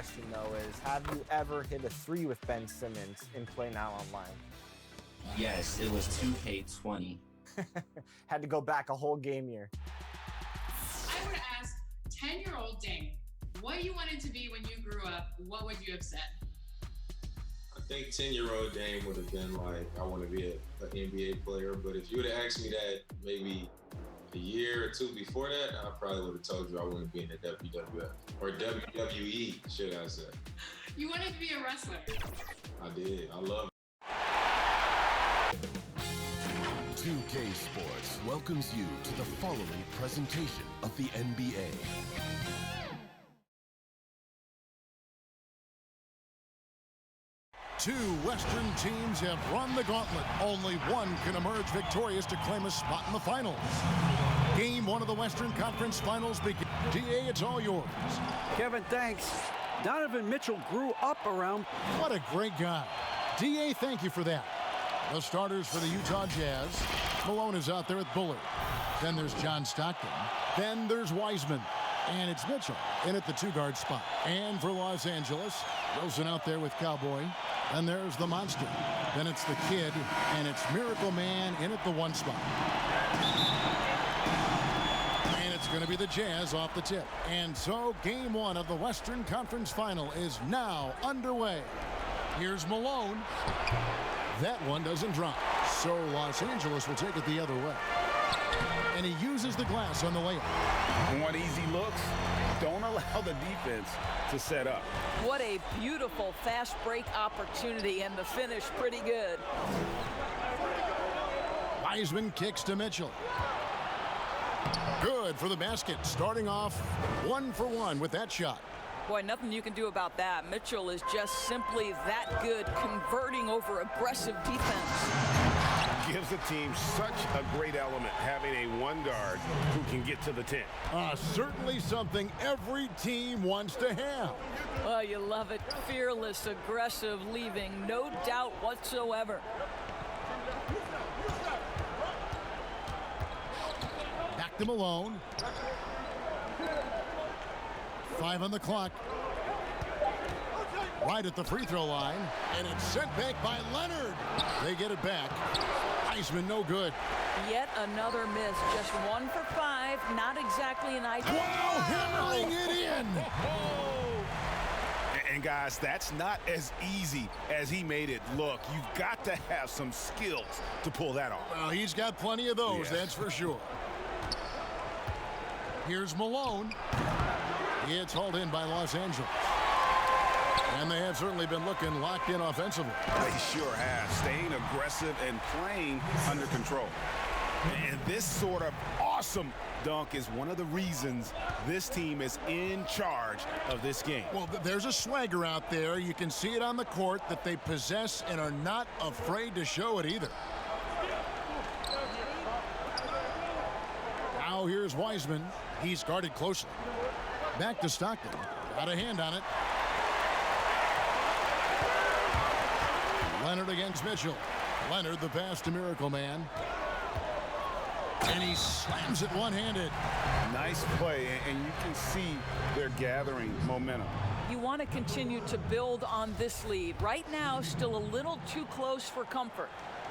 question, though, is have you ever hit a three with Ben Simmons in Play Now Online? Yes, it was 2K20. Had to go back a whole game year. I would ask 10-year-old Dane what you wanted to be when you grew up. What would you have said? I think 10-year-old Dane would have been like, I want to be an NBA player. But if you would have asked me that maybe a year or two before that, I probably would have told you I wanted to be in the WWF or WWE, should I say. You wanted to be a wrestler. I did. I love it. 2K Sports welcomes you to the following presentation of the NBA. Two Western teams have run the gauntlet. Only one can emerge victorious to claim a spot in the finals. Game one of the Western Conference Finals begins. DA, it's all yours. Kevin, thanks. Donovan Mitchell grew up around. What a great guy. DA, thank you for that. The starters for the Utah Jazz. Malone is out there with Bullard. Then there's John Stockton. Then there's Wiseman. And it's Mitchell in at the two-guard spot. And for Los Angeles, Wilson out there with Cowboy. And there's the monster. Then it's the kid, and it's Miracle Man in at the one spot. And it's going to be the Jazz off the tip. And so game one of the Western Conference Final is now underway. Here's Malone. That one doesn't drop. So Los Angeles will take it the other way. And he uses the glass on the layup. Want easy looks? Don't allow the defense to set up. What a beautiful fast break opportunity, and the finish pretty good. Wiseman kicks to Mitchell. Good for the basket, starting off 1 for 1 with that shot. Boy, nothing you can do about that. Mitchell is just simply that good, converting over aggressive defense. Gives the team such a great element, having a one guard who can get to the 10. Certainly something every team wants to have. Oh, you love it. Fearless, aggressive, leaving no doubt whatsoever. Back to Malone. 5 on the clock. Right at the free throw line, and it's sent back by Leonard. They get it back. Wiseman, no good. Yet another miss. Just 1 for 5. Not exactly an ideal. Wow, hammering it in. And guys, that's not as easy as he made it look. You've got to have some skills to pull that off. Well, he's got plenty of those, that's for sure. Here's Malone. It's hauled in by Los Angeles. And they have certainly been looking locked in offensively. They sure have, staying aggressive and playing under control. And this sort of awesome dunk is one of the reasons this team is in charge of this game. Well, there's a swagger out there. You can see it on the court that they possess and are not afraid to show it either. Now here's Wiseman. He's guarded closely. Back to Stockton. Got a hand on it. Leonard against Mitchell. Leonard the pass to Miracle Man. And he slams it one-handed. Nice play, and you can see they're gathering momentum. You want to continue to build on this lead. Right now, still a little too close for comfort.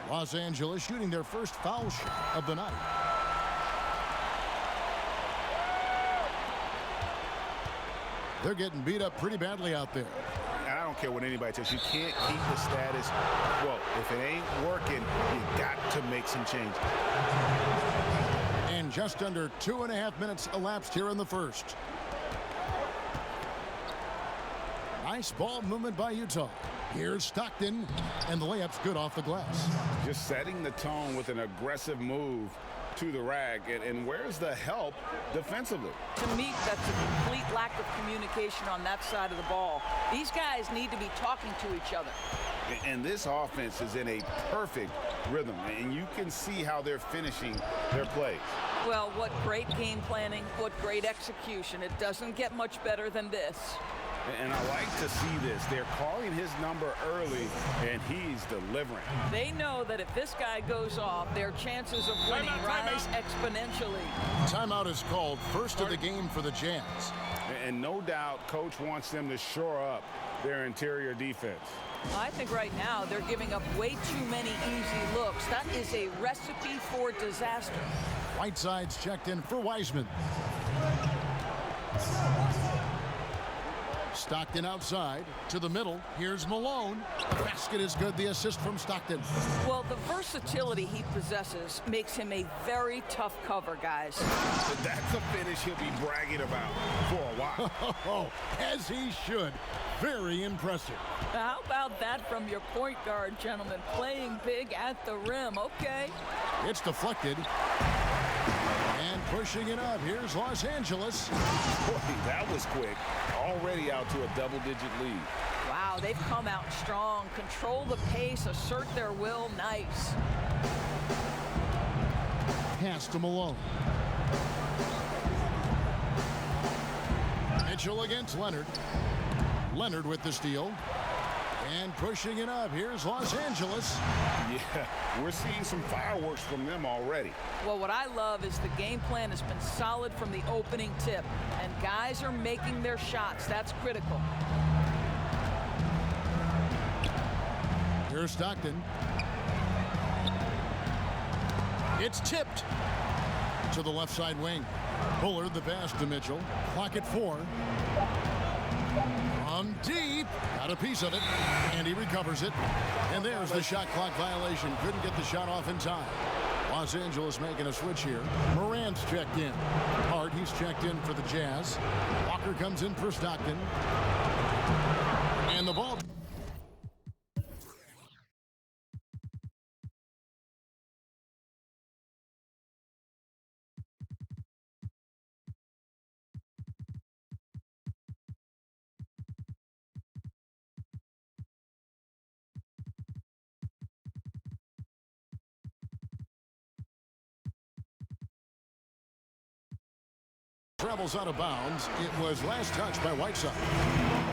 Los Angeles shooting their first foul shot of the night. They're getting beat up pretty badly out there. I don't care what anybody says. You can't keep the status quo. If it ain't working, you got to make some change. And just under 2.5 minutes elapsed here in the first. Nice ball movement by Utah. Here's Stockton, and the layup's good off the glass. Just setting the tone with an aggressive move to the rack, and where's the help defensively? To me, that's a complete lack of communication on that side of the ball. These guys need to be talking to each other. And this offense is in a perfect rhythm, and you can see how they're finishing their plays. Well, what great game planning, what great execution. It doesn't get much better than this. And I like to see this. They're calling his number early, and he's delivering. They know that if this guy goes off, their chances of winning rise exponentially. Timeout is called, first of the game for the Jazz. And no doubt, Coach wants them to shore up their interior defense. I think right now they're giving up way too many easy looks. That is a recipe for disaster. Whiteside's checked in for Wiseman. Stockton outside to the middle. Here's Malone. The basket is good. The assist from Stockton. Well, the versatility he possesses makes him a very tough cover, guys. That's a finish he'll be bragging about for a while. As he should. Very impressive. How about that from your point guard, gentlemen? Playing big at the rim. Okay. It's deflected. And pushing it up. Here's Los Angeles. Boy, that was quick. Already out to a double-digit lead. Wow, they've come out strong. Control the pace, assert their will. Nice. Pass to Malone. Mitchell against Leonard. Leonard with the steal. And pushing it up. Here's Los Angeles. Yeah, we're seeing some fireworks from them already. Well, what I love is the game plan has been solid from the opening tip. And guys are making their shots. That's critical. Here's Stockton. It's tipped to the left side wing. Bullard the pass to Mitchell. Clock at 4. From deep. Got a piece of it. And he recovers it. And there's the shot clock violation. Couldn't get the shot off in time. Los Angeles making a switch here. Morant's checked in. Hart, he's checked in for the Jazz. Walker comes in for Stockton. And the ball. Travels out of bounds. It was last touched by Whiteside.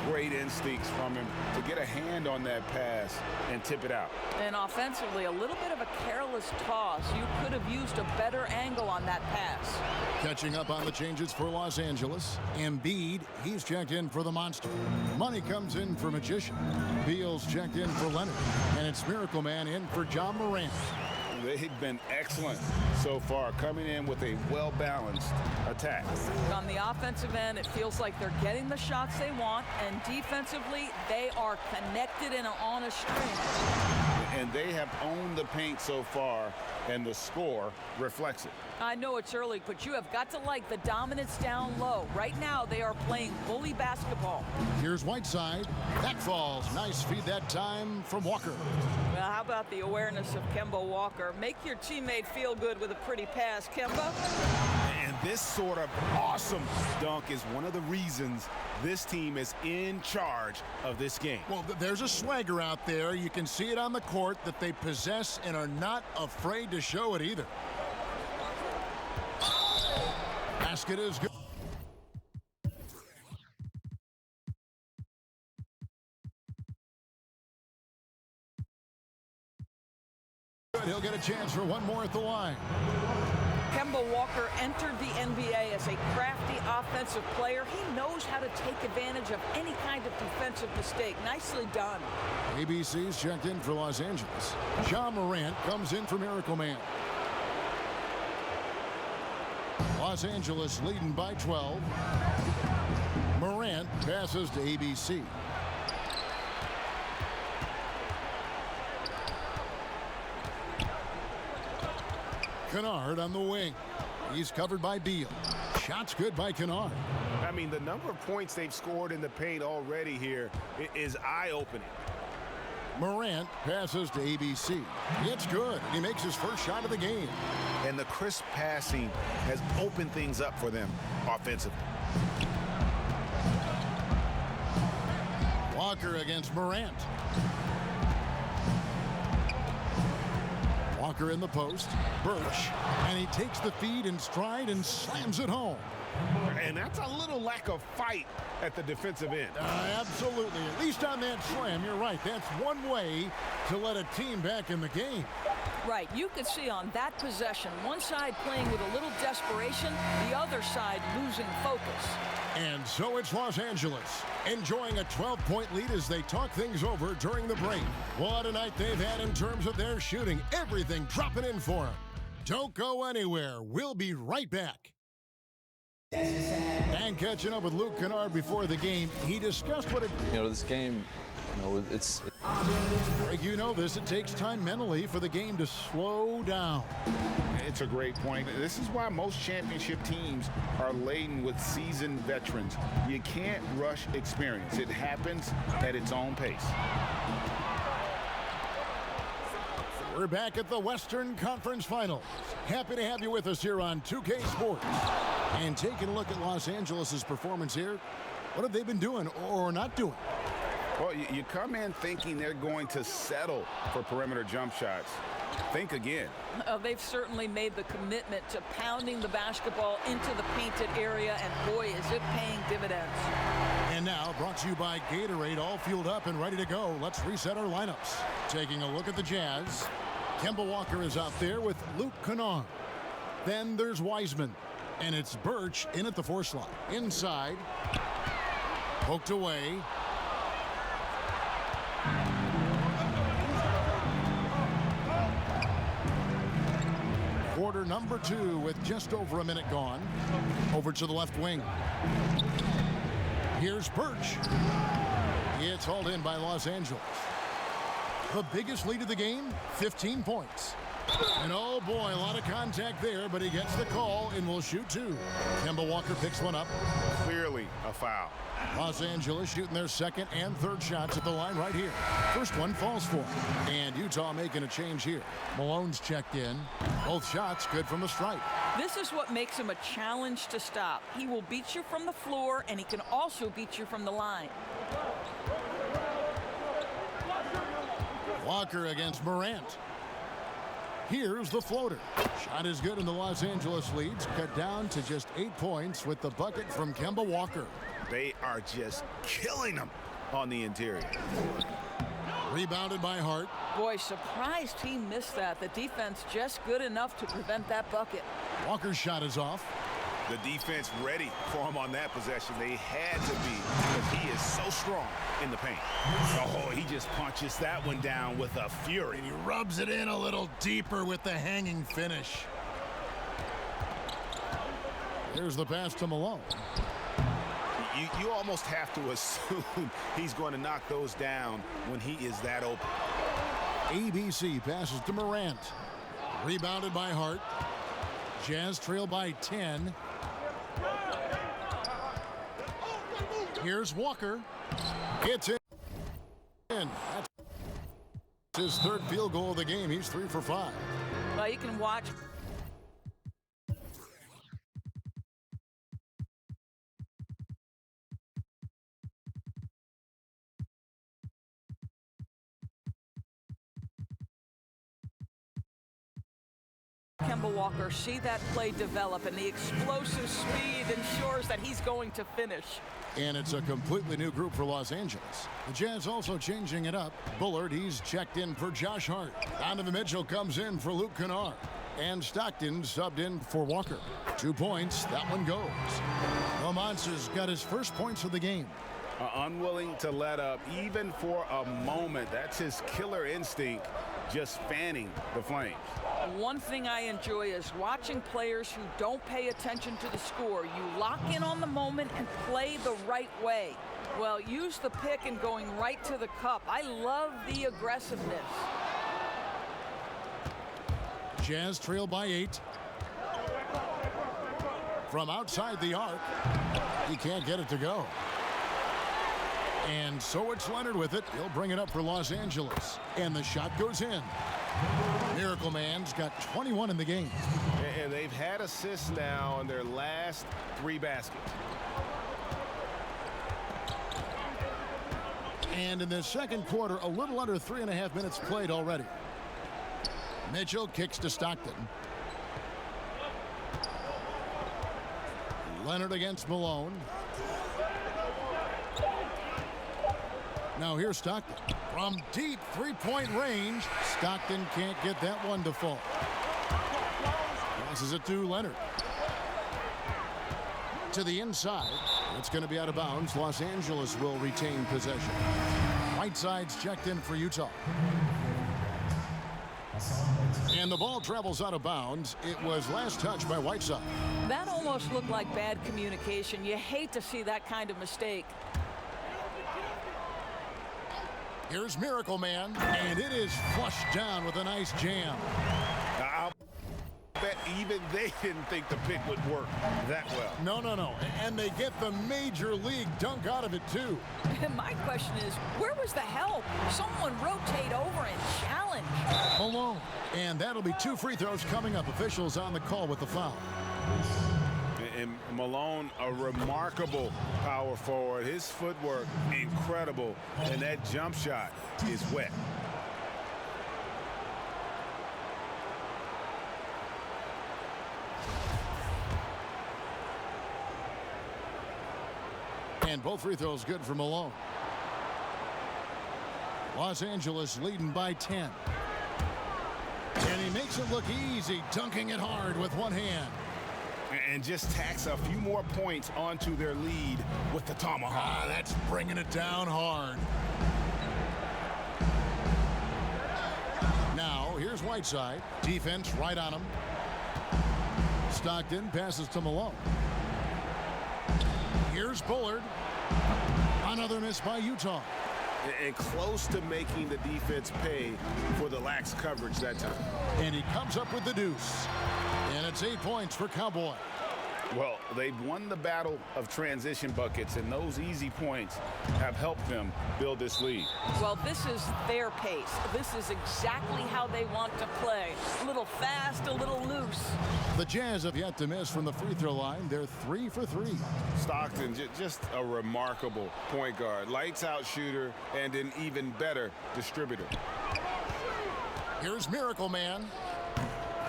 Great instincts from him to get a hand on that pass and tip it out. And offensively, a little bit of a careless toss. You could have used a better angle on that pass. Catching up on the changes for Los Angeles. Embiid, he's checked in for the Monster. Money comes in for Magician. Beal's checked in for Leonard. And it's Miracle Man in for John Morant. They've been excellent so far, coming in with a well-balanced attack. On the offensive end, it feels like they're getting the shots they want, and defensively, they are connected and on a string. And they have owned the paint so far, and the score reflects it. I know it's early, but you have got to like the dominance down low. Right now, they are playing bully basketball. Here's Whiteside. That falls. Nice feed that time from Walker. Well, how about the awareness of Kemba Walker? Make your teammate feel good with a pretty pass, Kemba. And this sort of awesome dunk is one of the reasons this team is in charge of this game. Well, there's a swagger out there. You can see it on the court that they possess and are not afraid to show it either. Basket is good. He'll get a chance for one more at the line. Kemba Walker entered the NBA as a crafty offensive player. He knows how to take advantage of any kind of defensive mistake. Nicely done. ABC's checked in for Los Angeles. John Morant comes in for Miracle Man. Los Angeles leading by 12. Morant passes to ABC. Kennard on the wing. He's covered by Beal. Shots good by Kennard. I mean, the number of points they've scored in the paint already here is eye-opening. Morant passes to ABC. It's good. He makes his first shot of the game. And the crisp passing has opened things up for them offensively. Walker against Morant. Walker in the post. Birch. And he takes the feed in stride and slams it home. And that's a little lack of fight at the defensive end. Absolutely. At least on that slam, you're right. That's one way to let a team back in the game. Right. You could see on that possession, one side playing with a little desperation, the other side losing focus. And so it's Los Angeles, enjoying a 12-point lead as they talk things over during the break. What a night they've had in terms of their shooting. Everything dropping in for them. Don't go anywhere. We'll be right back. And catching up with Luke Kennard before the game, he discussed what it... this game, it's... Greg, you know this. It takes time mentally for the game to slow down. It's a great point. This is why most championship teams are laden with seasoned veterans. You can't rush experience. It happens at its own pace. We're back at the Western Conference Finals. Happy to have you with us here on 2K Sports. And taking a look at Los Angeles' performance here, what have they been doing or not doing? Well, you come in thinking they're going to settle for perimeter jump shots. Think again. They've certainly made the commitment to pounding the basketball into the painted area, and boy, is it paying dividends. And now, brought to you by Gatorade, all fueled up and ready to go. Let's reset our lineups. Taking a look at the Jazz, Kemba Walker is out there with Luke Kennard. Then there's Wiseman, and it's Birch in at the 4 slot. Inside, poked away. Quarter number 2 with just over a minute gone. Over to the left wing. Here's Birch. It's hauled in by Los Angeles. The biggest lead of the game, 15 points. And oh boy, a lot of contact there, but he gets the call and will shoot 2. Kemba Walker picks one up. Clearly a foul. Los Angeles shooting their second and third shots at the line right here. First one falls for him. And Utah making a change here. Malone's checked in. Both shots good from the stripe. This is what makes him a challenge to stop. He will beat you from the floor, and he can also beat you from the line. Walker against Morant. Here's the floater. Shot is good, and the Los Angeles leads cut down to just 8 points with the bucket from Kemba Walker. They are just killing them on the interior. Rebounded by Hart. Boy, surprised he missed that. The defense just good enough to prevent that bucket. Walker's shot is off. The defense ready for him on that possession. They had to be, because he is so strong in the paint. Oh, he just punches that one down with a fury. And he rubs it in a little deeper with the hanging finish. Here's the pass to Malone. You almost have to assume he's going to knock those down when he is that open. ABC passes to Morant. Rebounded by Hart. Jazz trail by 10. Here's Walker. It's in. That's his third field goal of the game. He's 3 for 5. Well, you can watch. Kemba Walker, see that play develop, and the explosive speed ensures that he's going to finish. And it's a completely new group for Los Angeles. The Jazz also changing it up. Bullard, he's checked in for Josh Hart. Donovan Mitchell comes in for Luke Kennard. And Stockton subbed in for Walker. 2 points, that one goes. The Monster's got his first points of the game. Unwilling to let up even for a moment. That's his killer instinct, just fanning the flames. One thing I enjoy is watching players who don't pay attention to the score. You lock in on the moment and play the right way. Well, use the pick and going right to the cup. I love the aggressiveness. Jazz trail by 8. From outside the arc, he can't get it to go. And so it's Leonard with it. He'll bring it up for Los Angeles. And the shot goes in. Miracle Man's got 21 in the game. And they've had assists now in their last 3 baskets. And in the second quarter, a little under 3.5 minutes played already. Mitchell kicks to Stockton. Leonard against Malone. Now here's Stockton. From deep three-point range, Stockton can't get that one to fall. Passes it to Leonard. To the inside. It's going to be out of bounds. Los Angeles will retain possession. Whiteside's checked in for Utah. And the ball travels out of bounds. It was last touched by Whiteside. That almost looked like bad communication. You hate to see that kind of mistake. Here's Miracle Man, and it is flushed down with a nice jam. I'll bet even they didn't think the pick would work that well. No. And they get the major league dunk out of it, too. And my question is, where was the help? Someone rotate over and challenge. Malone. And that'll be 2 free throws coming up. Officials on the call with the foul. And Malone, a remarkable power forward. His footwork, incredible. And that jump shot is wet. And both free throws good for Malone. Los Angeles leading by 10. And he makes it look easy, dunking it hard with one hand. And just tacks a few more points onto their lead with the tomahawk. That's bringing it down hard. Now, here's Whiteside. Defense right on him. Stockton passes to Malone. Here's Bullard. Another miss by Utah. And close to making the defense pay for the lax coverage that time. And he comes up with the deuce. And it's 8 points for Cowboy. Well, they've won the battle of transition buckets, and those easy points have helped them build this lead. Well, this is their pace. This is exactly how they want to play. A little fast, a little loose. The Jazz have yet to miss from the free throw line. They're 3 for 3. Stockton, just a remarkable point guard. Lights out shooter and an even better distributor. Here's Miracle Man.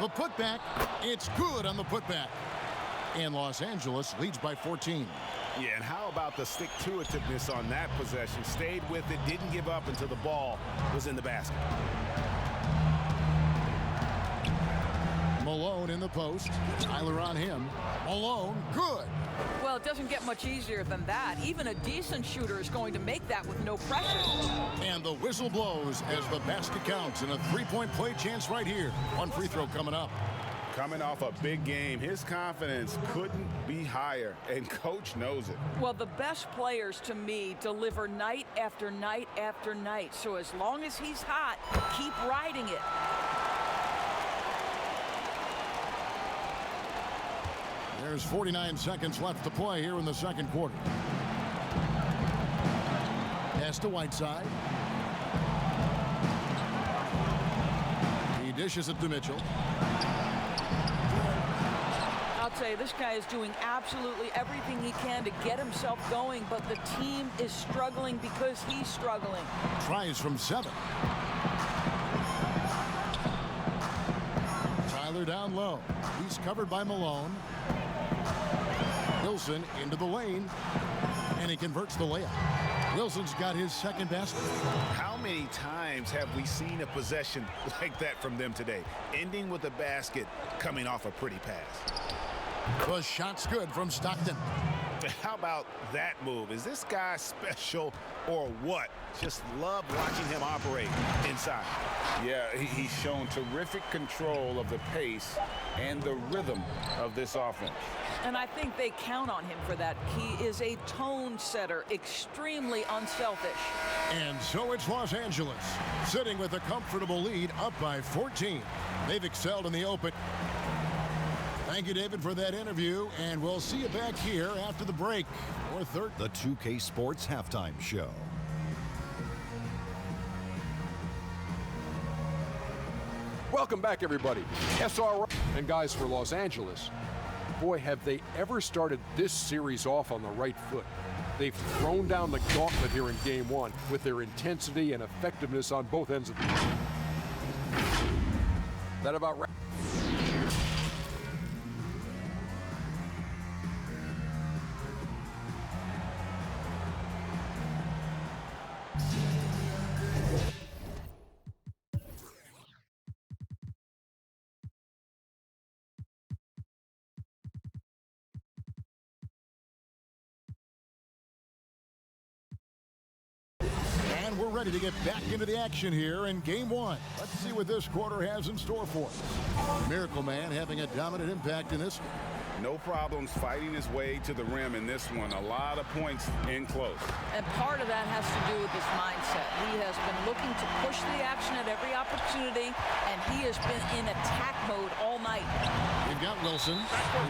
The putback. It's good on the putback. And Los Angeles leads by 14. Yeah, and how about the stick-to-itiveness on that possession? Stayed with it, didn't give up until the ball was in the basket. Malone in the post. Tyler on him. Malone, good. Well, it doesn't get much easier than that. Even a decent shooter is going to make that with no pressure. And the whistle blows as the basket counts, and a three-point play chance right here. One free throw coming up. Coming off a big game, his confidence couldn't be higher, and coach knows it. Well, the best players to me deliver night after night after night. So as long as he's hot, keep riding it. There's 49 seconds left to play here in the second quarter. Pass to Whiteside. He dishes it to Mitchell. I'll tell you, this guy is doing absolutely everything he can to get himself going, but the team is struggling because he's struggling. Tries from 7. Tyler down low. He's covered by Malone. Wilson into the lane, and he converts the layup. Wilson's got his second basket. How many times have we seen a possession like that from them today? Ending with a basket, coming off a pretty pass. The shot's good from Stockton. How about that move? Is this guy special or what? Just love watching him operate inside. Yeah, he's shown terrific control of the pace and the rhythm of this offense. And I think they count on him for that. He is a tone setter, extremely unselfish. And so it's Los Angeles, sitting with a comfortable lead, up by 14. They've excelled in the open. Thank you, David, for that interview, and we'll see you back here after the break. Or third. The 2K Sports Halftime Show. Welcome back, everybody. SR and guys for Los Angeles. Boy, have they ever started this series off on the right foot. They've thrown down the gauntlet here in Game 1 with their intensity and effectiveness on both ends of the floor. That about right. we're ready to get back into the action here in game one. Let's see what this quarter has in store for us. Miracle Man having a dominant impact in this one. No problems fighting his way to the rim in this one. A lot of points in close. And part of that has to do with his mindset. He has been looking to push the action at every opportunity, and he has been in attack mode all night. You've got Wilson.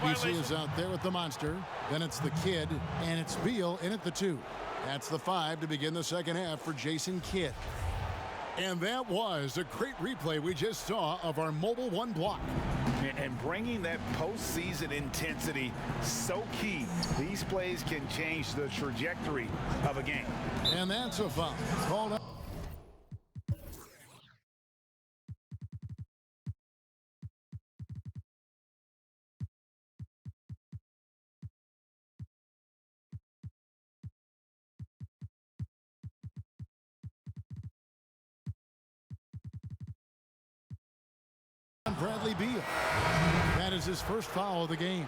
ABC is out there with the monster. Then it's the Kid, and it's Beal in at the 2. That's the 5 to begin the second half for Jason Kidd. And that was a great replay we just saw of our Mobile One block. And bringing that postseason intensity, so key. These plays can change the trajectory of a game. And that's a foul. Called out. Bradley Beal. That is his first foul of the game.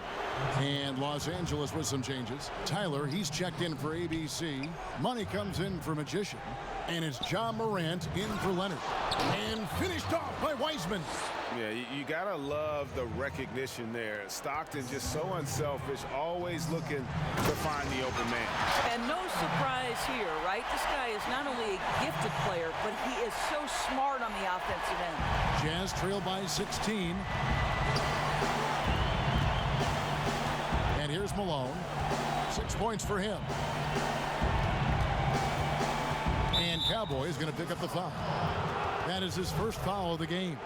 And Los Angeles with some changes. Tyler, he's checked in for ABC. Money comes in for Magician. And it's John Morant in for Leonard. And finished off by Wiseman. Yeah, you gotta love the recognition there. Stockton just so unselfish, always looking to find the open man. And no surprise here, right? This guy is not only a gifted player, but he is so smart on the offensive end. Jazz trail by 16. And here's Malone. 6 points for him. And Cowboy is going to pick up the foul. That is his first foul of the game.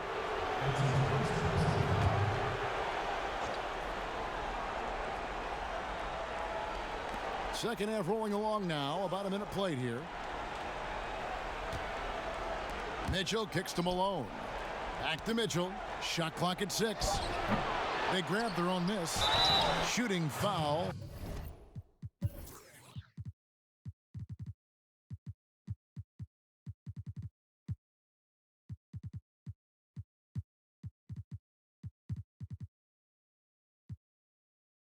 Second half rolling along now. About a minute played here. Mitchell kicks to Malone. Back to Mitchell. Shot clock at 6. They grab their own miss. Shooting foul.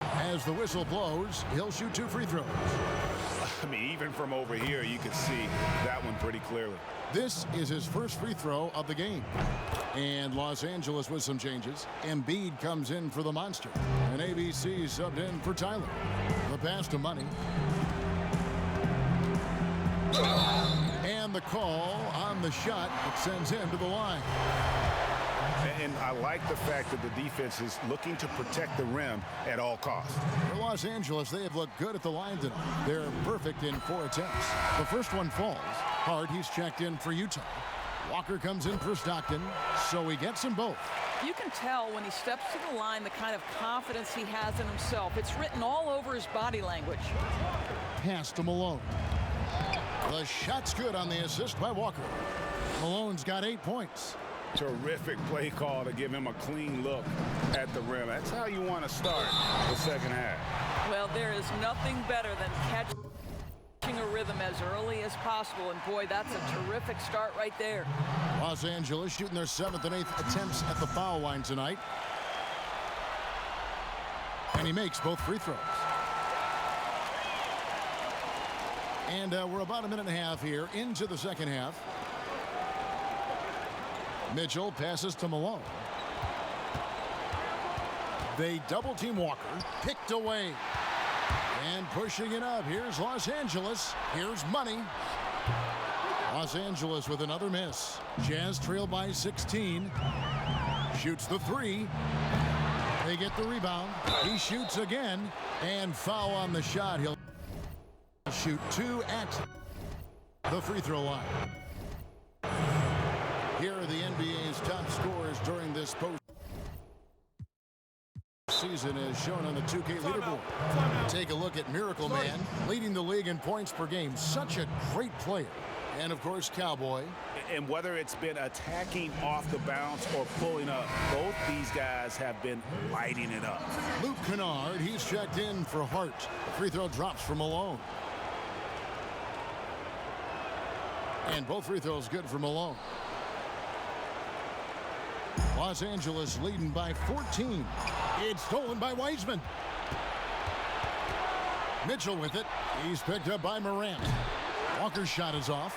As the whistle blows, he'll shoot 2 free throws. I mean, even from over here, you can see that one pretty clearly. This is his first free throw of the game. And Los Angeles with some changes. Embiid comes in for the monster. And ABC subbed in for Tyler. The pass to Money. And the call on the shot that sends him to the line. And I like the fact that the defense is looking to protect the rim at all costs. For Los Angeles, they have looked good at the line tonight. They're perfect in 4 attempts. The first one falls. Hard, he's checked in for Utah. Walker comes in for Stockton, so he gets them both. You can tell when he steps to the line the kind of confidence he has in himself. It's written all over his body language. Pass to Malone. The shot's good on the assist by Walker. Malone's got 8 points. Terrific play call to give him a clean look at the rim. That's how you want to start the second half. Well, there is nothing better than catching a rhythm as early as possible. And boy, that's a terrific start right there. Los Angeles shooting their 7th and 8th attempts at the foul line tonight. And he makes both free throws. And we're about a minute and a half here into the second half. Mitchell passes to Malone. They double team Walker. Picked away. And pushing it up. Here's Los Angeles. Here's Money. Los Angeles with another miss. Jazz trail by 16. Shoots the 3. They get the rebound. He shoots again. And foul on the shot. He'll shoot 2 at the free throw line. Here are the NBA's top scorers during this postseason as shown on the 2K leaderboard. Take a look at Miracle Man, leading the league in points per game. Such a great player. And, of course, Cowboy. And whether it's been attacking off the bounce or pulling up, both these guys have been lighting it up. Luke Kennard, he's checked in for Hart. The free throw drops for Malone. And both free throws good for Malone. Los Angeles leading by 14. It's stolen by Wiseman. Mitchell with it. He's picked up by Morant. Walker's shot is off.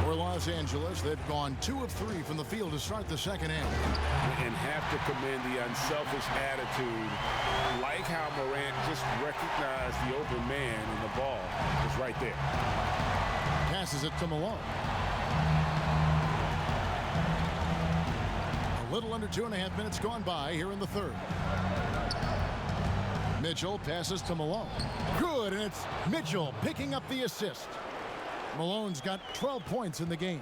For Los Angeles, they've gone 2 of 3 from the field to start the second half. And have to commend the unselfish attitude. Like how Morant just recognized the open man and the ball was right there. Passes it to Malone. A little under 2.5 minutes gone by here in the third. Mitchell passes to Malone. Good, and it's Mitchell picking up the assist. Malone's got 12 points in the game.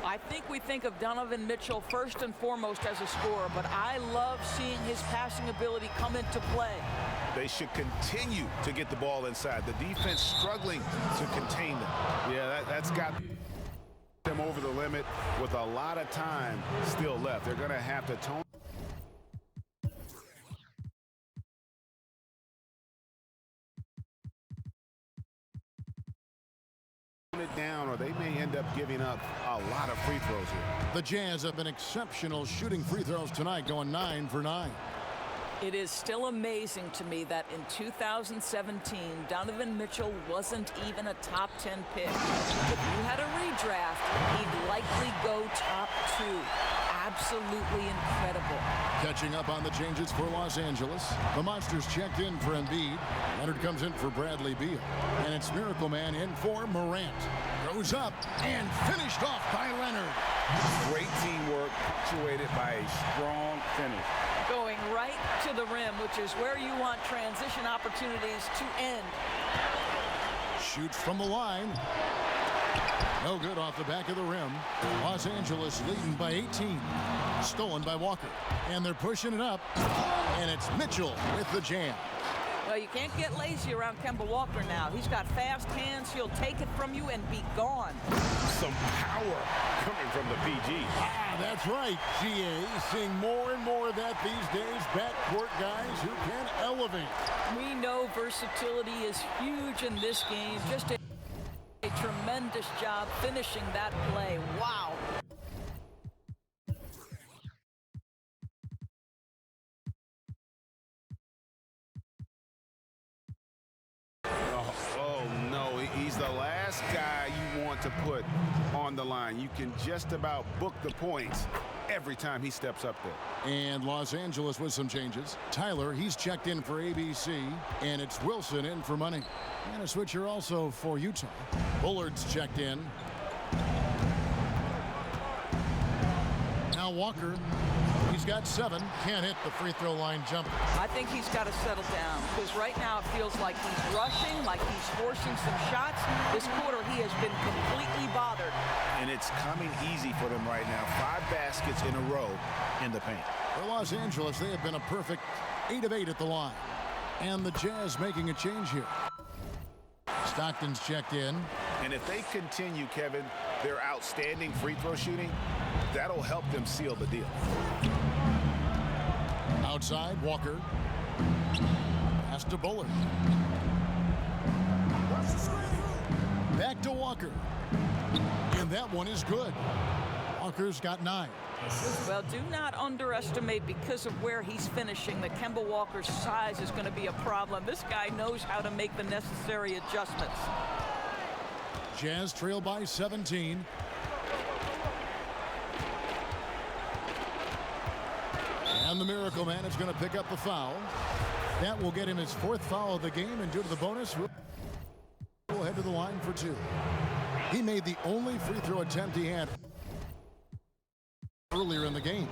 I think we think of Donovan Mitchell first and foremost as a scorer, but I love seeing his passing ability come into play. They should continue to get the ball inside. The defense struggling to contain them. Yeah, that's got them over the limit with a lot of time still left. They're going to have to tone it down, or they may end up giving up a lot of free throws here. The Jazz have been exceptional shooting free throws tonight, going 9 for 9. It is still amazing to me that in 2017, Donovan Mitchell wasn't even a top 10 pick. If you had a redraft, he'd likely go top 2. Absolutely incredible. Catching up on the changes for Los Angeles. The Monsters checked in for Embiid. Leonard comes in for Bradley Beal. And it's Miracle Man in for Morant. Goes up and finished off by Leonard. Great teamwork, punctuated by a strong finish. Going right to the rim, which is where you want transition opportunities to end. Shoots from the line. No good off the back of the rim. Los Angeles leading by 18. Stolen by Walker. And they're pushing it up. And it's Mitchell with the jam. Well, you can't get lazy around Kemba Walker now. He's got fast hands. He'll take it from you and be gone. Some power coming from the PG. Ah, that's right, GA. Seeing more and more of that these days. Backcourt guys who can elevate. We know versatility is huge in this game. Just a tremendous job finishing that play. Wow. Oh, no, he's the last guy you want to put on the line. You can just about book the points every time he steps up there. And Los Angeles with some changes. Tyler, he's checked in for ABC, and it's Wilson in for Money. And a switcher also for Utah. Bullard's checked in. Now Walker, he's got 7. Can't hit the free throw line jumper. I think he's got to settle down, because right now it feels like he's rushing, like he's forcing some shots. This quarter he has been completely bothered. And it's coming easy for them right now. 5 baskets in a row in the paint. For Los Angeles, they have been a perfect 8 of 8 at the line. And the Jazz making a change here. Stockton's checked in. And if they continue, Kevin, their outstanding free throw shooting, that'll help them seal the deal. Outside, Walker. Pass to Bullard. Back to Walker. And that one is good. Walker's got 9. Well, do not underestimate, because of where he's finishing, that Kemba Walker's size is going to be a problem. This guy knows how to make the necessary adjustments. Jazz trail by 17. And the Miracle Man is going to pick up the foul. That will get him his 4th foul of the game, and due to the bonus, we'll head to the line for 2. He made the only free throw attempt he had earlier in the game.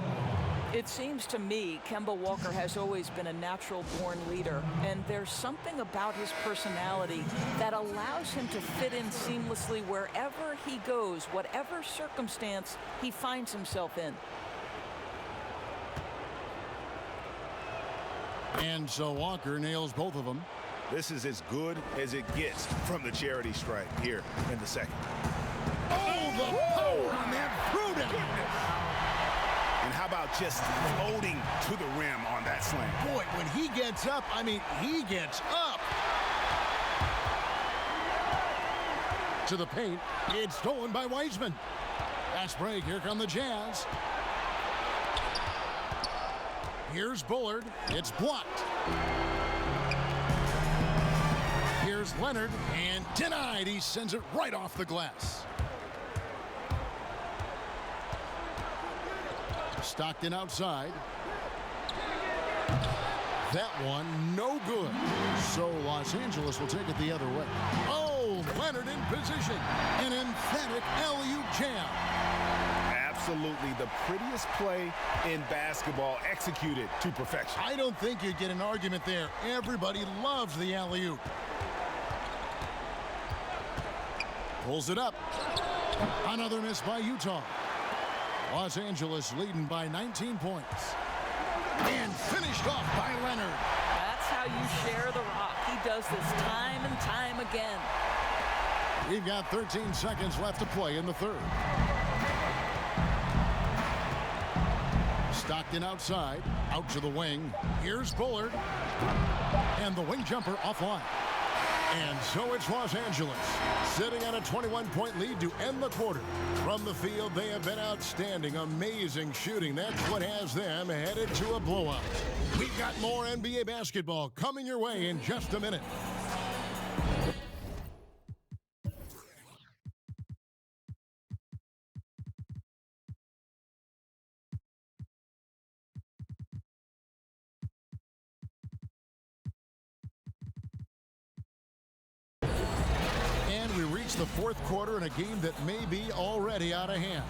It seems to me Kemba Walker has always been a natural-born leader, and there's something about his personality that allows him to fit in seamlessly wherever he goes, whatever circumstance he finds himself in. And so Walker nails both of them. This is as good as it gets from the charity stripe here in the second. Oh, the power on that prudent. And how about just floating to the rim on that slam? Boy, when he gets up, I mean, he gets up. To the paint, it's stolen by Wiseman. Fast break, here come the Jazz. Here's Bullard, it's blocked. Here's Leonard, and denied. He sends it right off the glass. Stockton outside. That one, no good. So Los Angeles will take it the other way. Oh, Leonard in position. An emphatic alley-oop jam. Absolutely the prettiest play in basketball, executed to perfection. I don't think you'd get an argument there. Everybody loves the alley-oop. Pulls it up. Another miss by Utah. Los Angeles leading by 19 points. And finished off by Leonard. That's how you share the rock. He does this time and time again. We've got 13 seconds left to play in the third. Stockton outside, out to the wing. Here's Bullard. And the wing jumper offline. And so it's Los Angeles, sitting on a 21-point lead to end the quarter. From the field, they have been outstanding, amazing shooting. That's what has them headed to a blowout. We've got more NBA basketball coming your way in just a minute. We reach the fourth quarter in a game that may be already out of hand.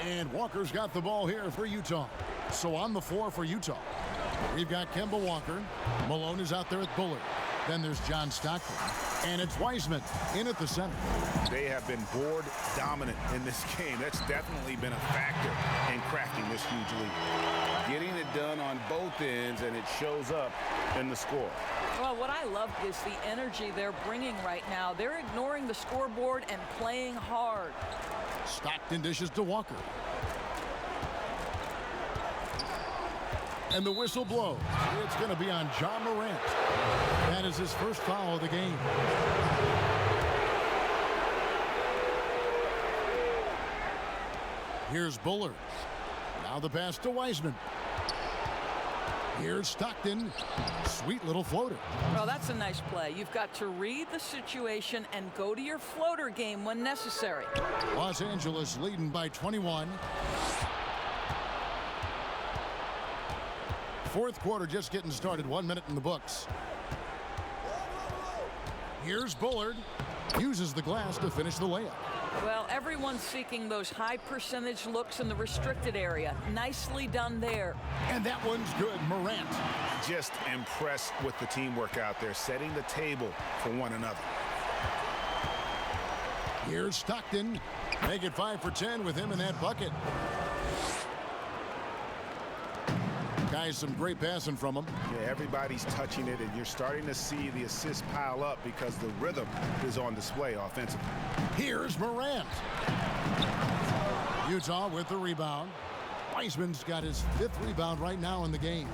And Walker's got the ball here for Utah. So on the floor for Utah, we've got Kemba Walker. Malone is out there with Bullard. Then there's John Stockton. And it's Wiseman in at the center. They have been board dominant in this game. That's definitely been a factor in cracking this huge lead. Getting it done on both ends, and it shows up in the score. Well, what I love is the energy they're bringing right now. They're ignoring the scoreboard and playing hard. Stockton dishes to Walker. And the whistle blows. It's going to be on John Morant. That is his first foul of the game. Here's Bullard. Now the pass to Wiseman. Here's Stockton. Sweet little floater. Well, that's a nice play. You've got to read the situation and go to your floater game when necessary. Los Angeles leading by 21. Fourth quarter just getting started. 1 minute in the books. Here's Bullard. Uses the glass to finish the layup. Well, everyone's seeking those high percentage looks in the restricted area. Nicely done there. And that one's good. Morant. Just impressed with the teamwork out there, setting the table for one another. Here's Stockton. Make it 5 for 10 with him in that bucket. Guys, some great passing from him. Yeah, everybody's touching it, and you're starting to see the assists pile up because the rhythm is on display offensively. Here's Morant. Utah with the rebound. Wiseman's got his 5th rebound right now in the game.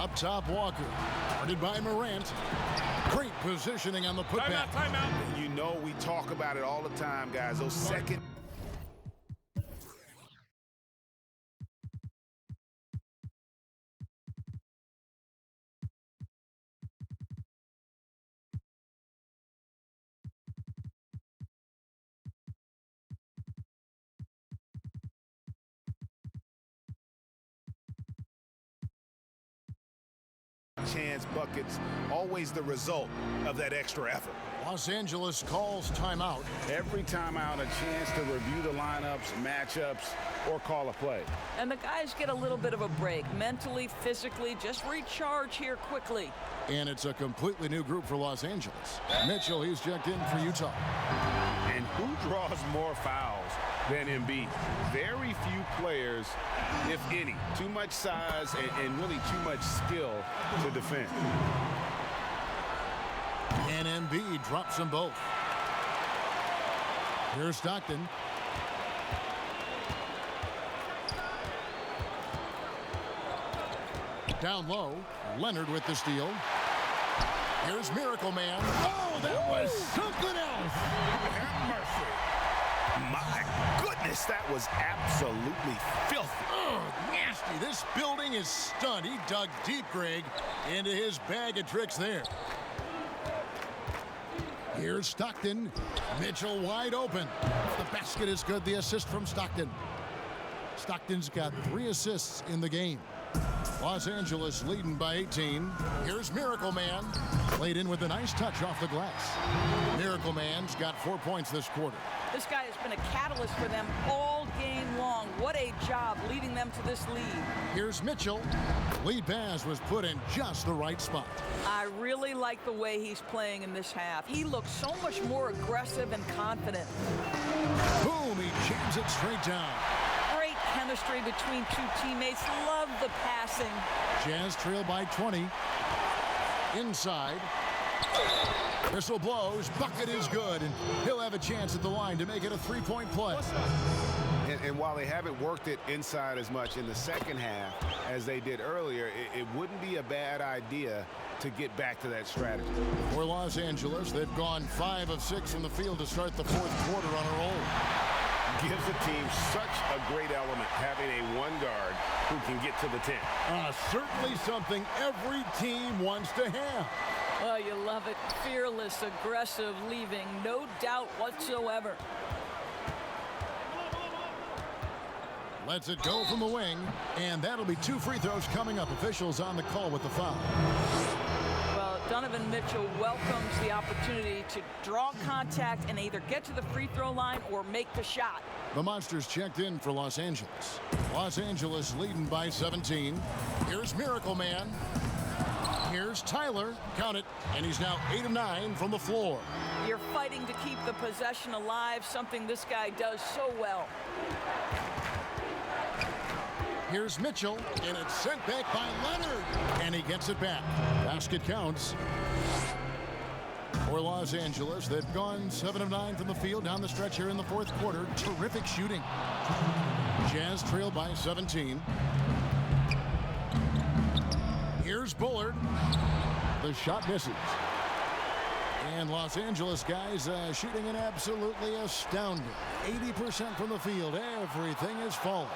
Up top, Walker. Guarded by Morant. Great positioning on the putback. Timeout. And you know we talk about it all the time, guys. Those second... chance buckets, always the result of that extra effort. Los Angeles calls timeout. Every timeout, a chance to review the lineups, matchups, or call a play. And the guys get a little bit of a break, mentally, physically, just recharge here quickly. And it's a completely new group for Los Angeles. Mitchell, he's checked in for Utah. And who draws more fouls than Embiid? Very few players, if any. Too much size and really too much skill to defend. And Embiid drops them both. Here's Stockton. Down low, Leonard with the steal. Here's Miracle Man. Oh, that was something else. Have mercy. My goodness, that was absolutely filthy. Oh, nasty. This building is stunned. He dug deep, Greg, into his bag of tricks there. Here's Stockton. Mitchell wide open. The basket is good. The assist from Stockton. Stockton's got 3 assists in the game. Los Angeles leading by 18. Here's Miracle Man. Played in with a nice touch off the glass. Miracle Man's got 4 points this quarter. This guy has been a catalyst for them all game long. What a job leading them to this lead. Here's Mitchell. Lead pass was put in just the right spot. I really like the way he's playing in this half. He looks so much more aggressive and confident. Boom, he jams it straight down. Great chemistry between 2 teammates. Love the passing. Jazz trail by 20. Inside. Whistle blows. Bucket is good. And he'll have a chance at the line to make it a 3-point play. And while they haven't worked it inside as much in the second half as they did earlier, it wouldn't be a bad idea to get back to that strategy. For Los Angeles, they've gone 5 of 6 from the field to start the 4th quarter on a roll. Gives the team such a great element having a 1 guard who can get to the 10. Certainly something every team wants to have. Oh, you love it. Fearless, aggressive, leaving no doubt whatsoever. Lets it go from the wing, and that'll be 2 free throws coming up. Officials on the call with the foul. Well, Donovan Mitchell welcomes the opportunity to draw contact and either get to the free throw line or make the shot. The Monsters checked in for Los Angeles. Los Angeles leading by 17. Here's Miracle Man. Here's Tyler. Count it. And he's now 8 of 9 from the floor. You're fighting to keep the possession alive, something this guy does so well. Here's Mitchell, and it's sent back by Leonard. And he gets it back. Basket counts. For Los Angeles, they've gone 7 of 9 from the field down the stretch here in the 4th quarter. Terrific shooting. Jazz trail by 17. Here's Bullard. The shot misses. And Los Angeles guys shooting an absolutely astounding 80% from the field. Everything is falling.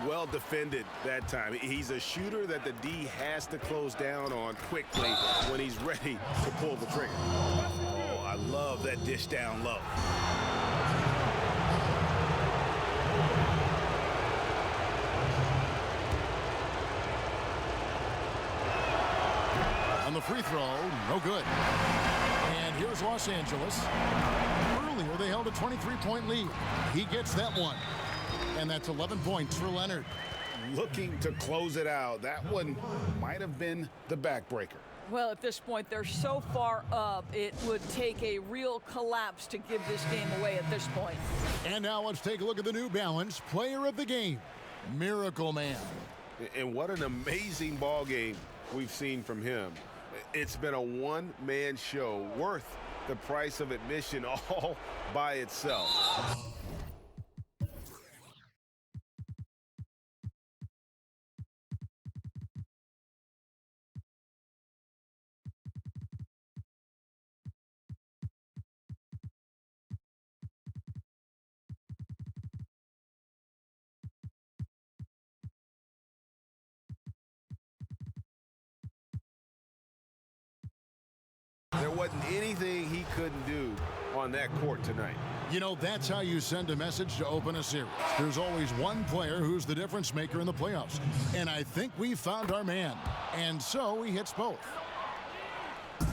Well defended that time. He's a shooter that the D has to close down on quickly when he's ready to pull the trigger. Oh, I love that dish down low. On the free throw, no good. And here's Los Angeles. Earlier, they held a 23-point lead. He gets that one. And that's 11 points for Leonard. Looking to close it out. That one might have been the backbreaker. Well, at this point, they're so far up, it would take a real collapse to give this game away at this point. And now let's take a look at the New Balance player of the game, Miracle Man. And what an amazing ball game we've seen from him. It's been a one-man show worth the price of admission all by itself. There wasn't anything he couldn't do on that court tonight. You know, that's how you send a message to open a series. There's always one player who's the difference maker in the playoffs. And I think we found our man. And so he hits both.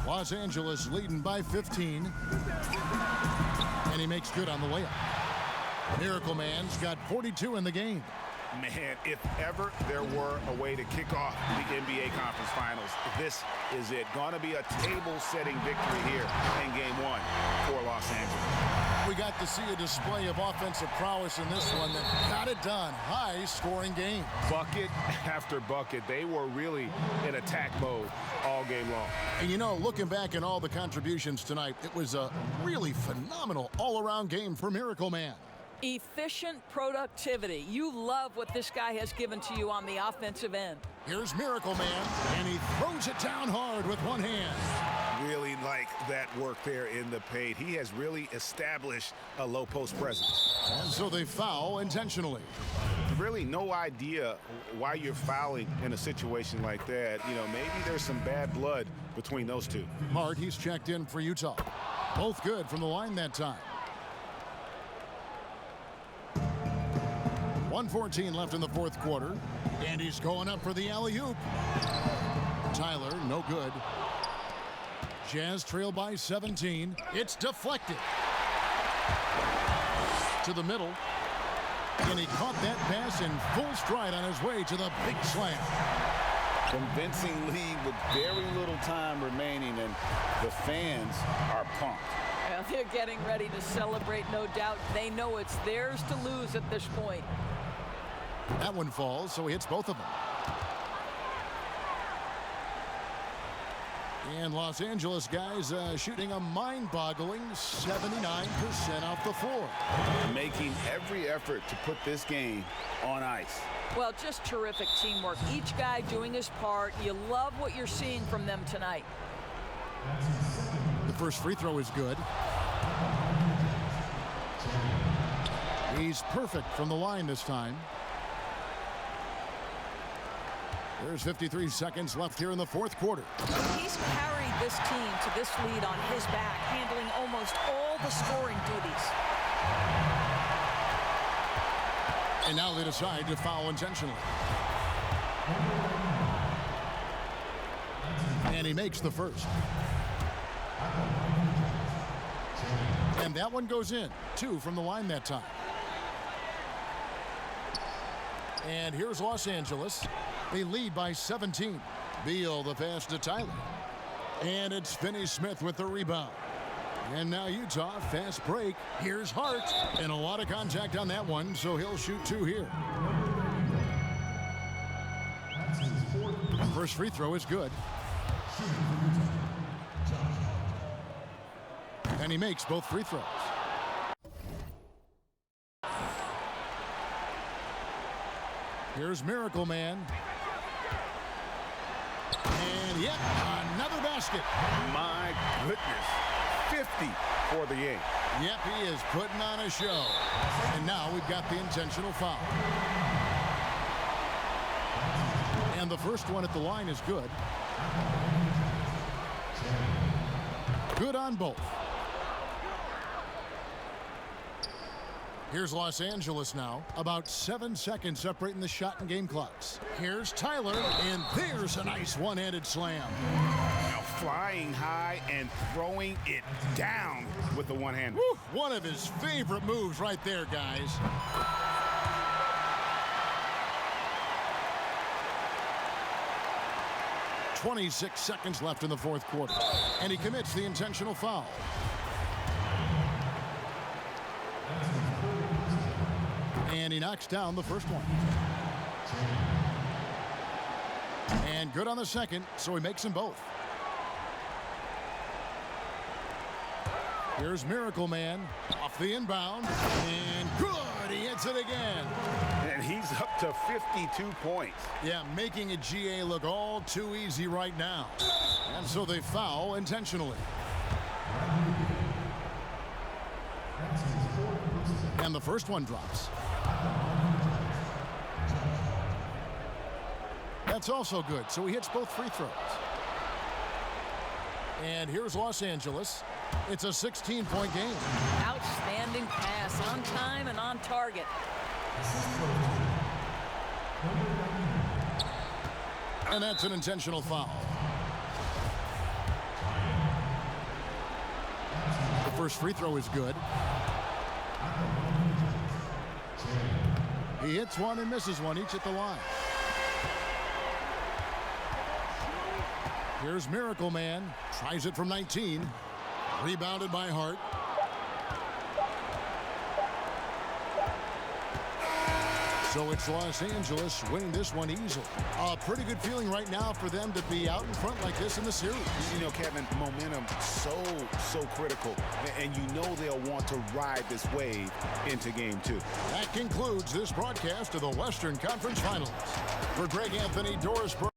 Los Angeles leading by 15. And he makes good on the layup. Miracle Man's got 42 in the game. Man, if ever there were a way to kick off the NBA Conference Finals, this is it. Gonna be a table-setting victory here in Game 1 for Los Angeles. We got to see a display of offensive prowess in this one that got it done. High-scoring game. Bucket after bucket. They were really in attack mode all game long. And you know, looking back at all the contributions tonight, it was a really phenomenal all-around game for Miracle Man. Efficient productivity. You love what this guy has given to you on the offensive end. Here's Miracle Man, and he throws it down hard with one hand. Really like that work there in the paint. He has really established a low post presence. And so they foul intentionally. really no idea why you're fouling in a situation like that. You know, maybe there's some bad blood between those two. Hart, he's checked in for Utah. Both good from the line that time. 1:14 left in the fourth quarter. And he's going up for the alley-oop. Tyler, no good. Jazz trail by 17. It's deflected. To the middle. And he caught that pass in full stride on his way to the big slam. Convincing lead with very little time remaining, and the fans are pumped. Well, they're getting ready to celebrate, no doubt. They know it's theirs to lose at this point. That one falls, so he hits both of them. And Los Angeles guys shooting a mind-boggling 79% off the floor. Making every effort to put this game on ice. Well, just terrific teamwork. Each guy doing his part. You love what you're seeing from them tonight. The first free throw is good. He's perfect from the line this time. There's 53 seconds left here in the fourth quarter. He's carried this team to this lead on his back, handling almost all the scoring duties. And now they decide to foul intentionally. And he makes the first. And that one goes in. 2 from the line that time. And here's Los Angeles. They lead by 17. Beal the pass to Tyler. And it's Finney-Smith with the rebound. And now Utah, fast break. Here's Hart. And a lot of contact on that one, so he'll shoot 2 here. First free throw is good. And he makes both free throws. Here's Miracle Man. And yep, another basket. My goodness. 50 for the 8. Yep, he is putting on a show. And now we've got the intentional foul. And the first one at the line is good. Good on both. Here's Los Angeles now. About 7 seconds separating the shot and game clocks. Here's Tyler, and there's a nice one-handed slam. Now flying high and throwing it down with the one-hand. One of his favorite moves right there, guys. .26 seconds left in the fourth quarter. And he commits the intentional foul. And he knocks down the first one. And good on the second, so he makes them both. Here's Miracle Man off the inbound. And good! He hits it again. And he's up to 52 points. Yeah, making a GA look all too easy right now. And so they foul intentionally. And the first one drops. That's also good, so he hits both free throws. And here's Los Angeles. It's a 16-point game. Outstanding pass, on time and on target. And that's an intentional foul. The first free throw is good. He hits one and misses one, each at the line. Here's Miracle Man. Tries it from 19. Rebounded by Hart. So it's Los Angeles winning this one easily. A pretty good feeling right now for them to be out in front like this in the series. You know, Kevin, momentum so critical. And you know they'll want to ride this wave into game 2. That concludes this broadcast of the Western Conference Finals. For Greg Anthony, Doris Burke.